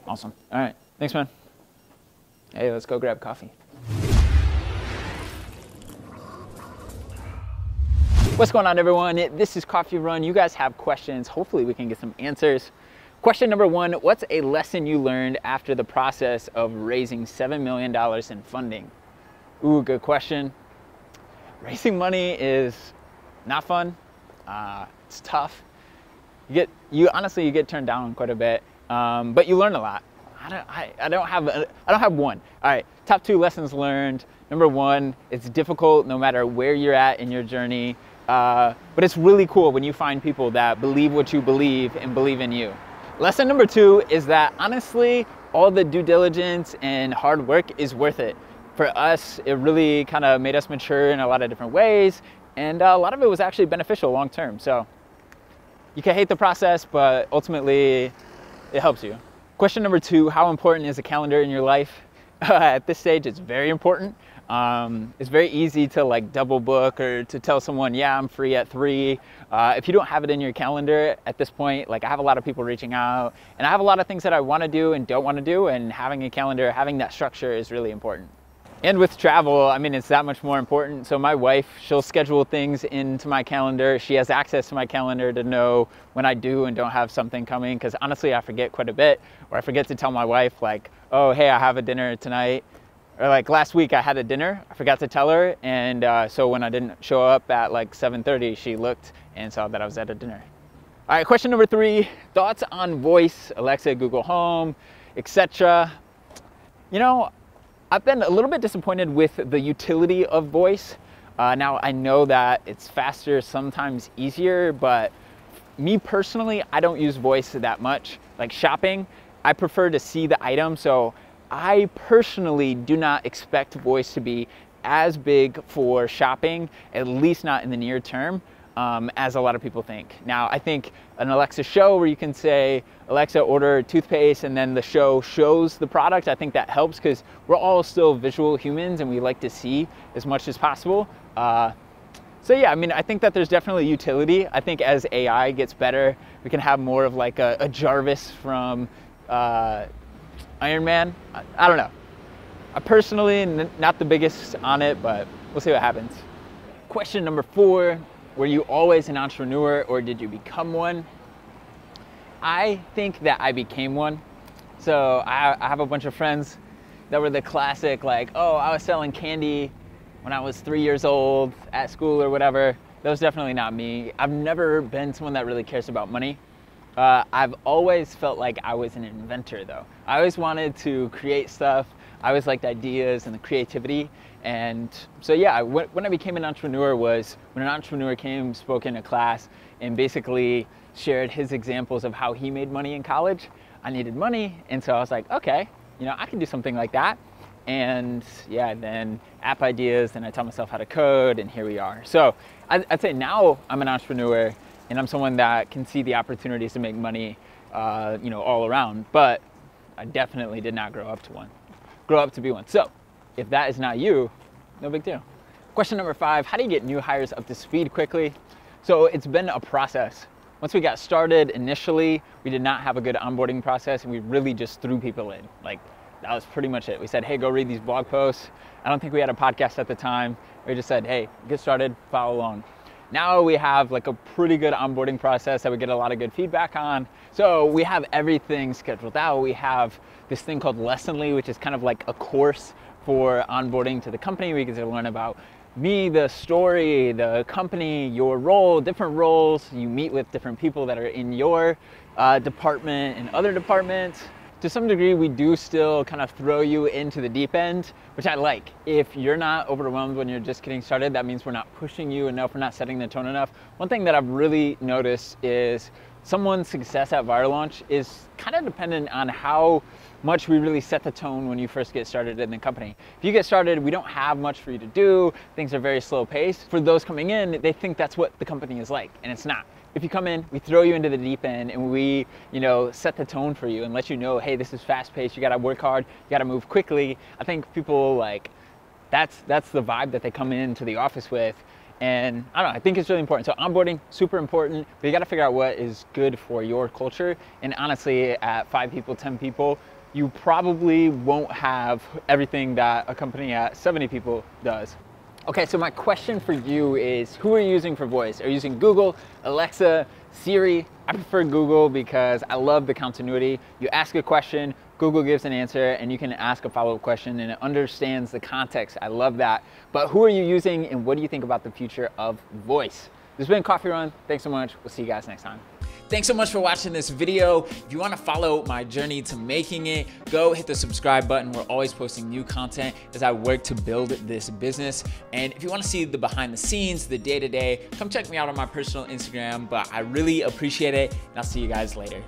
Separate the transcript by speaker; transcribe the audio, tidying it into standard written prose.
Speaker 1: Awesome. All right. Thanks, man. Hey, let's go grab coffee. What's going on, everyone? This is Coffee Run. You guys have questions. Hopefully we can get some answers. Question number one, what's a lesson you learned after the process of raising $7 million in funding? Ooh, good question. Raising money is not fun. It's tough. You honestly get turned down quite a bit, but you learn a lot. I don't have one. All right, top 2 lessons learned. Number 1, it's difficult no matter where you're at in your journey, but it's really cool when you find people that believe what you believe and believe in you. Lesson number 2 is that honestly, all the due diligence and hard work is worth it. For us, it really kind of made us mature in a lot of different ways, and a lot of it was actually beneficial long term. So you can hate the process, but ultimately it helps you. Question number 2, how important is a calendar in your life? At this stage, it's very important. It's very easy to like double book or to tell someone, yeah, I'm free at 3. If you don't have it in your calendar at this point, like I have a lot of people reaching out and I have a lot of things that I want to do and don't want to do, and having a calendar, having that structure is really important. And with travel, I mean, it's that much more important. So my wife, she'll schedule things into my calendar. She has access to my calendar to know when I do and don't have something coming, because honestly, I forget quite a bit, or I forget to tell my wife like, oh, hey, I have a dinner tonight. Or like last week I had a dinner, I forgot to tell her, and so when I didn't show up at like 7:30, she looked and saw that I was at a dinner. All right, question number 3, thoughts on voice, Alexa, Google Home, etc. You know, I've been a little bit disappointed with the utility of voice. Now I know that it's faster, sometimes easier, but me personally, I don't use voice that much. Like shopping, I prefer to see the item, so I personally do not expect voice to be as big for shopping, at least not in the near term, as a lot of people think. Now, I think an Alexa show where you can say, Alexa, order toothpaste, and then the show shows the product, I think that helps because we're all still visual humans and we like to see as much as possible. So yeah, I mean, I think that there's definitely utility. I think as AI gets better, we can have more of like a Jarvis from Iron Man. I don't know. I personally, not the biggest on it, but we'll see what happens. Question number 4, were you always an entrepreneur or did you become one? I think that I became one. So I have a bunch of friends that were the classic, like, oh, I was selling candy when I was 3 years old at school or whatever. That was definitely not me. I've never been someone that really cares about money. I've always felt like I was an inventor though. I always wanted to create stuff. I always liked ideas and the creativity. And so yeah, when I became an entrepreneur was when an entrepreneur came, spoke in a class, and basically shared his examples of how he made money in college. I needed money, and so I was like, okay, you know, I can do something like that. And yeah, then app ideas, and I taught myself how to code, and here we are. So I'd say now I'm an entrepreneur, and I'm someone that can see the opportunities to make money, you know, all around. But I definitely did not grow up to be one. So if that is not you, no big deal. Question number 5, how do you get new hires up to speed quickly? So it's been a process. Once we got started initially, we did not have a good onboarding process, and we really just threw people in. Like, that was pretty much it. We said, hey, go read these blog posts. I don't think we had a podcast at the time. We just said, hey, get started, follow along. Now we have like a pretty good onboarding process that we get a lot of good feedback on. So we have everything scheduled out. We have this thing called Lessonly, which is kind of like a course for onboarding to the company. We get to learn about me, the story, the company, your role, different roles. You meet with different people that are in your department and other departments. To some degree, we do still kind of throw you into the deep end, which I like. If you're not overwhelmed when you're just getting started, that means we're not pushing you enough, we're not setting the tone enough. One thing that I've really noticed is someone's success at Viral Launch is kind of dependent on how much we really set the tone when you first get started in the company. If you get started, we don't have much for you to do, things are very slow paced. For those coming in, they think that's what the company is like, and it's not. If you come in, we throw you into the deep end and we, you know, set the tone for you and let you know, hey, this is fast paced, you gotta work hard, you gotta move quickly. I think people like, that's the vibe that they come into the office with. And I don't know, I think it's really important. So onboarding, super important, but you gotta figure out what is good for your culture. And honestly, at 5 people, 10 people, you probably won't have everything that a company at 70 people does. Okay, so my question for you is, who are you using for voice? Are you using Google, Alexa, Siri? I prefer Google because I love the continuity. You ask a question, Google gives an answer, and you can ask a follow-up question and it understands the context. I love that. But who are you using and what do you think about the future of voice? This has been Coffee Run. Thanks so much. We'll see you guys next time. Thanks so much for watching this video. If you want to follow my journey to making it, go hit the subscribe button. We're always posting new content as I work to build this business. And if you want to see the behind the scenes, the day-to-day, come check me out on my personal Instagram. But I really appreciate it, and I'll see you guys later.